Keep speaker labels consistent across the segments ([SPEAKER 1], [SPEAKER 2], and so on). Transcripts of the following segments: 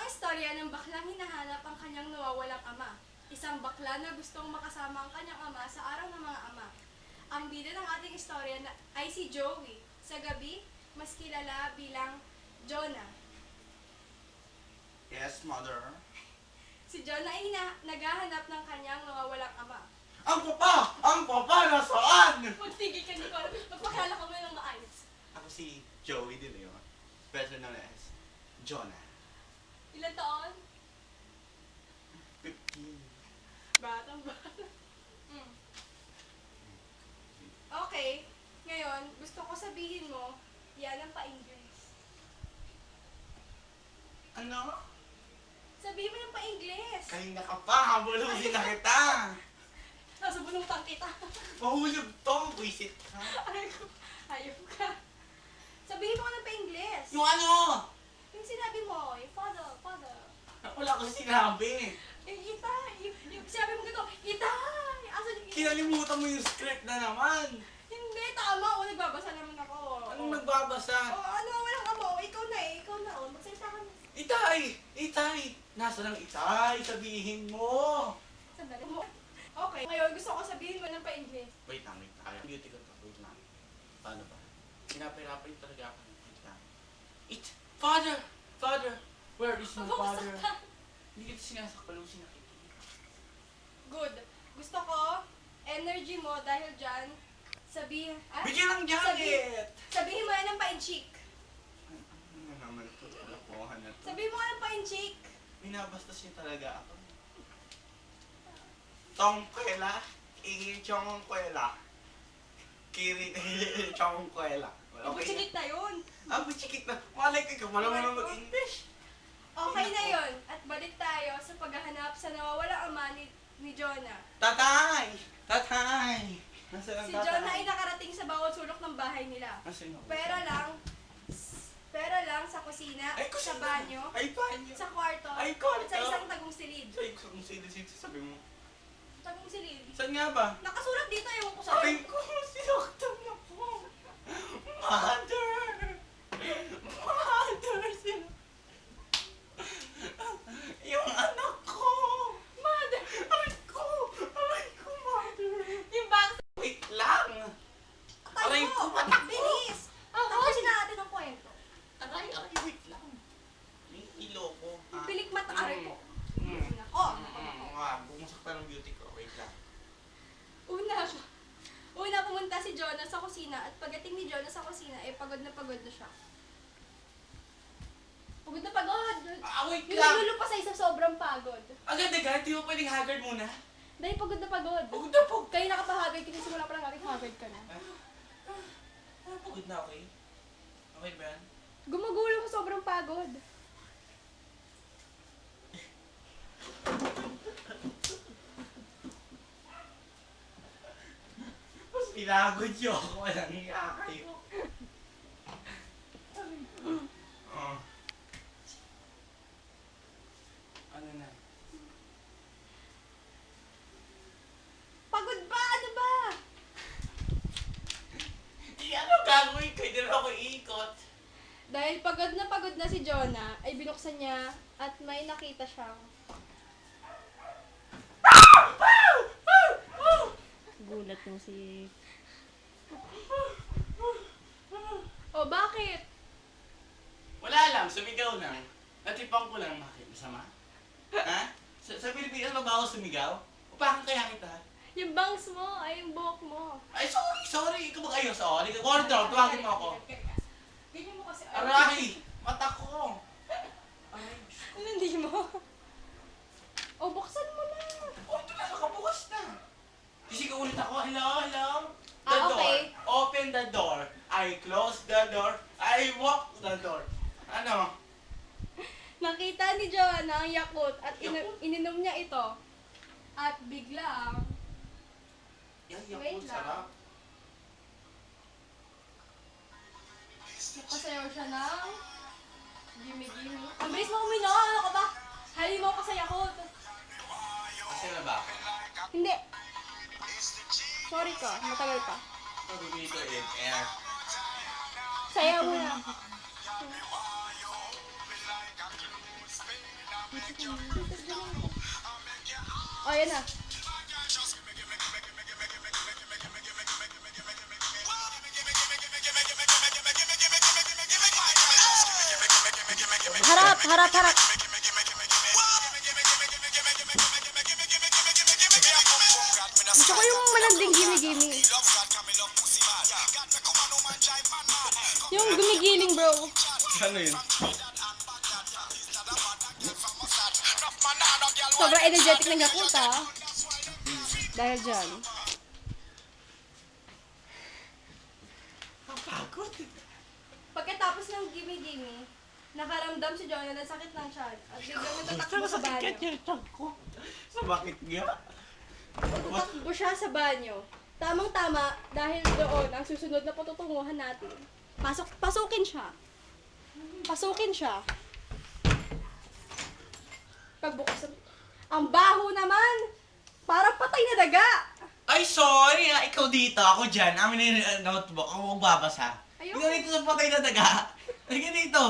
[SPEAKER 1] istorya ng baklang hinahanap ang kanyang nawawalang ama. Isang bakla na gustong makasama ang kanyang ama sa araw ng mga ama. Ang bida ng ating istorya ay si Joey. Sa gabi, mas kilala bilang Jonah.
[SPEAKER 2] Yes, mother.
[SPEAKER 1] Si Jonah ay naghahanap ng kanyang nawawalang ama.
[SPEAKER 2] Ang papa! Ang papa! Nasaan?
[SPEAKER 1] Magtigil ka, Nicole. Magpakala ka muna ng maayos.
[SPEAKER 2] Ako si Joey De Leon, better known as Jonah.
[SPEAKER 1] Ilan taon?
[SPEAKER 2] 15.
[SPEAKER 1] Batang bata. Okay. Ngayon, gusto ko sabihin mo, yan ang pa-English.
[SPEAKER 2] Ano?
[SPEAKER 1] Sabihin mo ng pa-English.
[SPEAKER 2] Kanina ka pa, habulusin na kita.
[SPEAKER 1] Nasa bunutan kita.
[SPEAKER 2] Mahulog to, buisit ka.
[SPEAKER 1] Ayop ka. Sabihin mo ka ng pa-English.
[SPEAKER 2] Yung ano?
[SPEAKER 1] Yung sinabi mo, yung father.
[SPEAKER 2] Wala akong sinabi.
[SPEAKER 1] Yung sinabi mo gito, itay. Asan yung
[SPEAKER 2] Kinalimutan mo yung script na naman.
[SPEAKER 1] Hindi, tama. O, nagbabasa naman ako.
[SPEAKER 2] Anong nagbabasa?
[SPEAKER 1] O, ano, walang amo. Ikaw na. O, magsalita ka na.
[SPEAKER 2] Itay! Nasaan ang itay? Sabihin mo.
[SPEAKER 1] Sandali mo. Okay. Ngayon, gusto ko sabihin mo ng pa-English.
[SPEAKER 2] Wait lang. Beauty ko to. Wait lang. Paano ba? Pinapirapan talaga ako. Wait lang. Father! Where is my father? Hindi kita sinasakpalo, sinakikita.
[SPEAKER 1] Good. Gusto ko, energy mo dahil dyan, sabihin...
[SPEAKER 2] Bigyan ng jacket!
[SPEAKER 1] Sabihin mo yan ng pa-in-cheek.
[SPEAKER 2] Ano naman ito? Kalokohan na to.
[SPEAKER 1] Sabihin mo nga ng pa-in-cheek.
[SPEAKER 2] Minabastos niya talaga ako. Tongkwela, chongkwela. Kiri, chongkwela.
[SPEAKER 1] Ibuchilit na yun.
[SPEAKER 2] Buchikit na. Malay ka, wala mo na mag-English.
[SPEAKER 1] Okay na yun. At balik tayo sa paghahanap sa nawawalang ama ni Jonah.
[SPEAKER 2] Tatay! Nasaan ang
[SPEAKER 1] Si
[SPEAKER 2] tatay?
[SPEAKER 1] Jonah ay nakarating sa bawat sulok ng bahay nila.
[SPEAKER 2] Nasaan ako?
[SPEAKER 1] Pera lang sa kusina,
[SPEAKER 2] Ay,
[SPEAKER 1] sa banyo,
[SPEAKER 2] Ay, banyo!
[SPEAKER 1] sa kwarto,
[SPEAKER 2] Ay,
[SPEAKER 1] at
[SPEAKER 2] kwarto.
[SPEAKER 1] sa isang tagong silid.
[SPEAKER 2] Ay, kung sino-sino sabi mo.
[SPEAKER 1] Tagong silid.
[SPEAKER 2] Saan nga ba?
[SPEAKER 1] Nakasulat dito, ewan ko sa'yo.
[SPEAKER 2] Sabi ko, sinaktan ako. Mother! Yung anak ko!
[SPEAKER 1] Mother!
[SPEAKER 2] Aray ko, mother!
[SPEAKER 1] Yung bang...
[SPEAKER 2] Wait lang! Aray ko, anak ko!
[SPEAKER 1] Bilis! Tapusin na natin ang kwento.
[SPEAKER 2] Aray, wait lang. May ilo ko.
[SPEAKER 1] Pilik mata, aray ko.
[SPEAKER 2] Bumusak pa ng beauty ko. Wait lang.
[SPEAKER 1] Una pumunta si Jonah sa kusina at pagdating ni Jonah sa kusina, pagod na siya. Pagod na pagod!
[SPEAKER 2] Wait
[SPEAKER 1] Yung
[SPEAKER 2] lang!
[SPEAKER 1] lulupa sa isa sobrang pagod.
[SPEAKER 2] Agad-agad, di mo pwedeng haggard muna?
[SPEAKER 1] Dahil pagod na pagod.
[SPEAKER 2] Pagod na po!
[SPEAKER 1] Kayo nakapahagad, kasi simula pa lang natin hagad ka na.
[SPEAKER 2] Pagod na, okay? Okay ba yan?
[SPEAKER 1] Gumugulo sa sobrang pagod.
[SPEAKER 2] Mas pinagod niyo ako. Walang hiya kayo. Ano na?
[SPEAKER 1] Pagod ba? Ano ba?
[SPEAKER 2] Ano gagawin ko? Hindi na ako iikot.
[SPEAKER 1] Dahil pagod na si Jonah, ay binuksan niya at may nakita siyang... Gulat mo si... Oh, bakit?
[SPEAKER 2] Wala lang, sumigaw lang. Natipang ko lang, bakit? Masama? Ha? Sa Pilipinas ba ako sumigaw? Upakan kaya kita?
[SPEAKER 1] Yung bangs mo, ay yung buhok mo.
[SPEAKER 2] Ay, sorry. Ikaw mag-ayos, Sorry, Gordon, tuwagin mo ako.
[SPEAKER 1] Ganyan mo kasi.
[SPEAKER 2] Aray! Mata ko! Aray, Diyos ko.
[SPEAKER 1] Ano, hindi mo? Oh, buksan mo na.
[SPEAKER 2] Ito na, nakabukas na. Kasi ulit ako, hello? The
[SPEAKER 1] Ah,
[SPEAKER 2] door.
[SPEAKER 1] okay.
[SPEAKER 2] Open the door. I close the door. I walk the door. Ano?
[SPEAKER 1] Nakita ni Jonah ang Yakult at
[SPEAKER 2] Yakult?
[SPEAKER 1] ininom niya ito. At biglang,
[SPEAKER 2] Yan,
[SPEAKER 1] Wait
[SPEAKER 2] Yakult,
[SPEAKER 1] lang.
[SPEAKER 2] sarap.
[SPEAKER 1] nakasayaw siya ng gimme-gimme. Ang bilis mo uminom! Ano ka ba? Halimaw ka sa Yakult.
[SPEAKER 2] Kasi na ba?
[SPEAKER 1] Hindi. Sorry ka, matagal ka.
[SPEAKER 2] Sabi dito in air.
[SPEAKER 1] Sayaw mo na. O, yan na. Harap, harap, harap. Gusto ko yung malanding gimi-gimi. Yung gumigiling, bro.
[SPEAKER 2] Ano yun?
[SPEAKER 1] Sobrang energetic ng Yakult, ha? Dahil dyan.
[SPEAKER 2] Ang pagod.
[SPEAKER 1] Pagkatapos ng gimi-gimi, nakaramdam si Jonah ng sakit ng tiyan at biglang natatakbo sa banyo.
[SPEAKER 2] Sa bakit nga?
[SPEAKER 1] Natatakbo siya sa banyo. Tamang-tama dahil doon ang susunod na patutunguhan natin. Pasukin siya. Pasukin siya. Pagbukas ang baho naman! Parang patay na daga!
[SPEAKER 2] Ay, sorry ha. Ikaw dito. Ako dyan. Amin na yung notebook. Ako magbabasa.
[SPEAKER 1] Ayoko.
[SPEAKER 2] Ikaw dito sa patay na daga. Ikaw dito.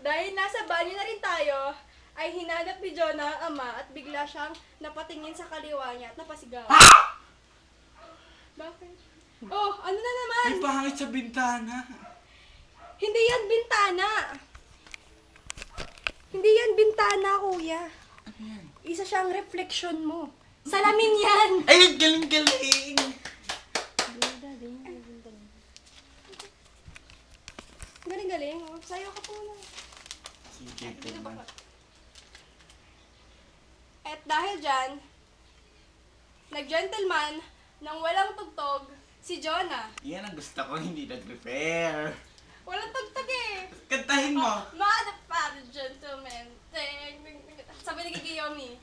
[SPEAKER 1] Dahil nasa banyo na rin tayo, ay hinanap ni Jonah ang ama at bigla siyang napatingin sa kaliwa niya at napasigaw. Bakit? Oh, ano na naman?
[SPEAKER 2] May pangit sa bintana.
[SPEAKER 1] Hindi yan bintana. Hindi yan bintana, kuya.
[SPEAKER 2] Ano yan?
[SPEAKER 1] Isa siyang reflection mo. Salamin yan!
[SPEAKER 2] Ay, galing-galing.
[SPEAKER 1] Galing-galing. Oh. Sayo ka po na.
[SPEAKER 2] Sige, tingnan.
[SPEAKER 1] At dahil dyan, nag-gentleman nang walang tugtog si Jonah.
[SPEAKER 2] Yan ang gusto ko, hindi nag-prepare.
[SPEAKER 1] Walang tugtog eh.
[SPEAKER 2] Kantahin mo.
[SPEAKER 1] Mother, father, gentleman. Sabi ni Giyomi.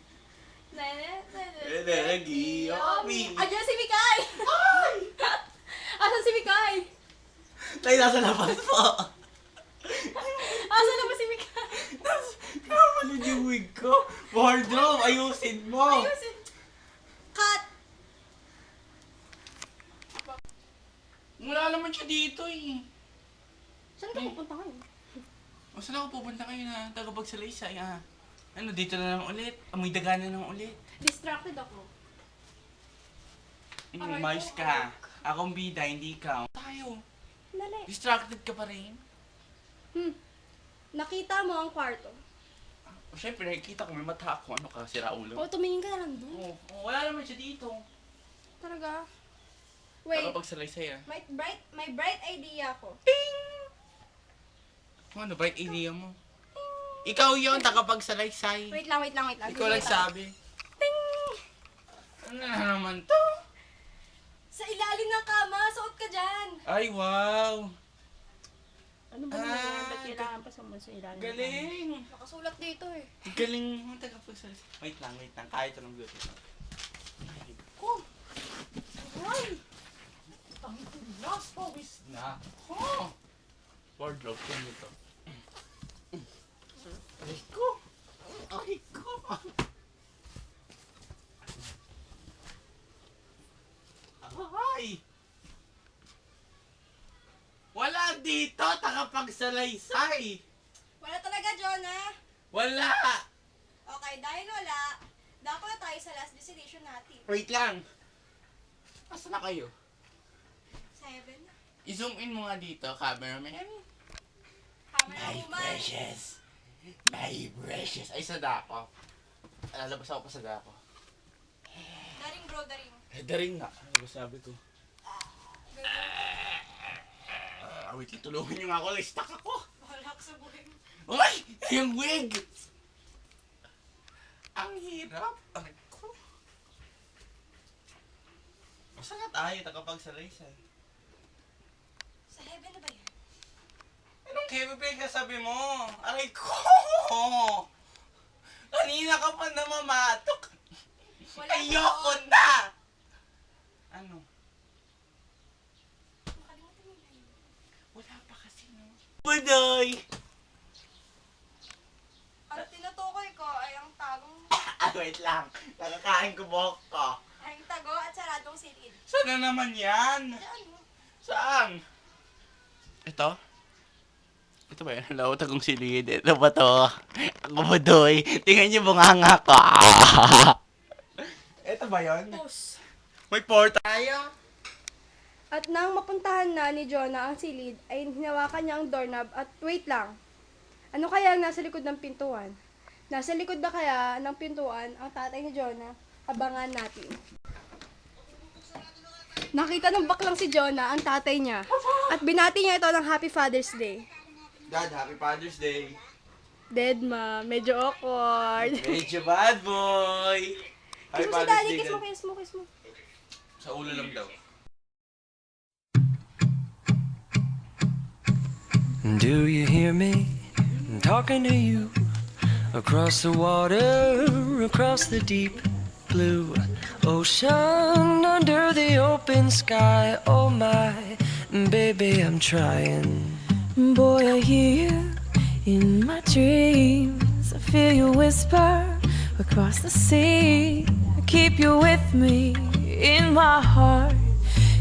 [SPEAKER 2] Giyomi.
[SPEAKER 1] Andiyan si Mikay! Asan si Mikay?
[SPEAKER 2] Tayo nasa labas po.
[SPEAKER 1] Asan na ba si Mikay?
[SPEAKER 2] Nakamalid yung wig ko. Wardrobe, ayusin mo.
[SPEAKER 1] Ayusin. Cut!
[SPEAKER 2] Wala naman siya dito eh.
[SPEAKER 1] Saan ka pupunta ngayon?
[SPEAKER 2] O saan ako pupunta kayo na tagapagsalaysay ah? Ano, dito na naman ulit? Amoy daga na naman ulit?
[SPEAKER 1] Distracted ako.
[SPEAKER 2] Anyway,
[SPEAKER 1] Aray
[SPEAKER 2] mayos
[SPEAKER 1] ko,
[SPEAKER 2] ka. Akong bida, hindi ikaw. Tayo.
[SPEAKER 1] Dali.
[SPEAKER 2] Distracted ka pa rin?
[SPEAKER 1] Nakita mo ang kwarto.
[SPEAKER 2] O syempre, nakikita ko may mata ako. Ano ka, sira ulo?
[SPEAKER 1] O, tumingin ka na lang doon.
[SPEAKER 2] Wala naman siya dito.
[SPEAKER 1] Talaga? Wait,
[SPEAKER 2] Tagapagsalaysay ah.
[SPEAKER 1] may bright idea ako.
[SPEAKER 2] Ano, bright idea mo? Ikaw yun, tagapagsalaysay.
[SPEAKER 1] Wait lang.
[SPEAKER 2] Ikaw lang
[SPEAKER 1] Wait
[SPEAKER 2] sabi.
[SPEAKER 1] Ting!
[SPEAKER 2] Ano na naman to?
[SPEAKER 1] Sa ilalim ng kama, suot ka dyan.
[SPEAKER 2] Ay, wow!
[SPEAKER 3] Ano ba naman yan? Ba't kailangan pa sa ilalim?
[SPEAKER 2] Galing!
[SPEAKER 1] Nakasulat dito eh.
[SPEAKER 2] Galing mo, tagapagsalaysay. Wait lang. Kahit anong gusto. Ay, ko! Ay! Ang tulas, pawis na. Oh! Wardrobe ko nito. Ay ko! Ay ko! Ay! Wala dito, tagapagsalaysay!
[SPEAKER 1] Wala talaga, Jonah.
[SPEAKER 2] Wala!
[SPEAKER 1] Okay, dahil wala, dapat na tayo sa last destination natin.
[SPEAKER 2] Wait lang! Asa na kayo?
[SPEAKER 1] 7.
[SPEAKER 2] I-zoom in mo nga dito, cameraman.
[SPEAKER 1] Camera woman.
[SPEAKER 2] My precious! Ay, sa dako. Lalabas ako pa sa dako.
[SPEAKER 1] Daring bro, daring.
[SPEAKER 2] Daring nga. Ano ba sabi ko? Wait, tulungan niyo nga ako. Stuck ako.
[SPEAKER 1] Wala ka sa buhay mo.
[SPEAKER 2] Uy! Yung wig! Ang hirap. Aray ko. Saan nga tayo? Tagapagsalaysay.
[SPEAKER 1] Sa heaven na ba yan?
[SPEAKER 2] Anong heavy ka sabi mo? Aray ko! Kanina ka pa namamatok.
[SPEAKER 1] Wala
[SPEAKER 2] Ayoko
[SPEAKER 1] doon.
[SPEAKER 2] na! Ano?
[SPEAKER 1] Nakalimutan mo na yun.
[SPEAKER 2] Wala pa kasi no. Budoy!
[SPEAKER 1] Ang tinutukoy ko ay ang tagong,
[SPEAKER 2] Wait lang. Nakakain ko buhok ko.
[SPEAKER 1] ang tago at saradong silid.
[SPEAKER 2] Saan na naman yan?
[SPEAKER 1] Saan mo?
[SPEAKER 2] Saan? Ito? Ito ba yun? Hello, tagong silid. Ito ba to? Budoy. Tingnan niyo bunganga ko. Ito ba yun?
[SPEAKER 1] Pus.
[SPEAKER 2] May porta tayo.
[SPEAKER 1] At nang mapuntahan na ni Jonah ang silid, ay hinawakan niya ang doorknob at wait lang. Ano kaya ang nasa likod ng pintuan? Nasa likod ba kaya ng pintuan ang tatay ni Jonah? Abangan natin. Nakita ng baklang si Jonah ang tatay niya at binati niya ito ng Happy Father's Day.
[SPEAKER 2] Dad, Happy Father's Day.
[SPEAKER 1] Dead ma, medyo awkward.
[SPEAKER 2] Medyo bad boy.
[SPEAKER 1] Kiss mo si daddy, kiss mo, kiss mo, kiss mo.
[SPEAKER 2] Sa ulo lang daw.
[SPEAKER 4] Do you hear me? I'm talking to you across the water, across the deep blue ocean, under the open sky. Oh my, baby, I'm trying.
[SPEAKER 5] Boy, I hear you in my dreams. I feel you whisper across the sea. I keep you with me in my heart.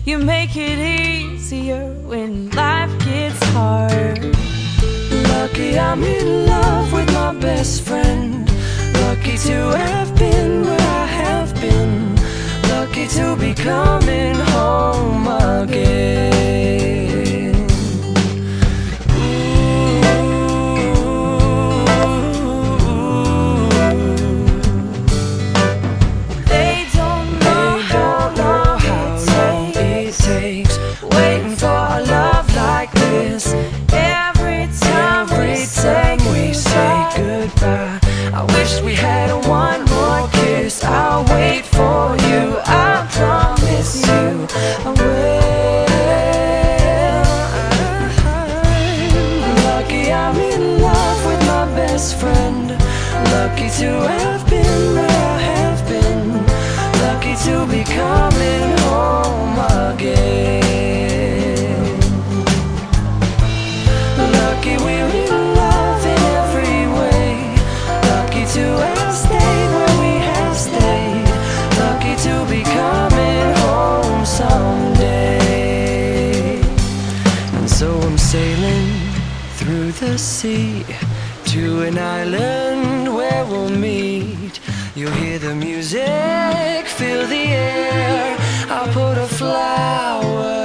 [SPEAKER 5] You make it easier when life gets hard.
[SPEAKER 4] Lucky I'm in love with my best friend. Lucky to have been where I have been. Lucky to be coming home again.
[SPEAKER 5] They don't know how long it takes,
[SPEAKER 4] Waiting for a love like this.
[SPEAKER 5] every time
[SPEAKER 4] We say goodbye. I wish we had one more kiss. I'll wait for you. I promise you I will. Lucky I'm in love with my best friend. Lucky to have been where I have been. Lucky to be coming home again. Lucky we're in love in every way. Lucky to have stayed where we have stayed. Lucky to be coming home someday. And so I'm sailing through the sea to an island where we'll meet. You'll hear the music, feel the air. I'll put a flower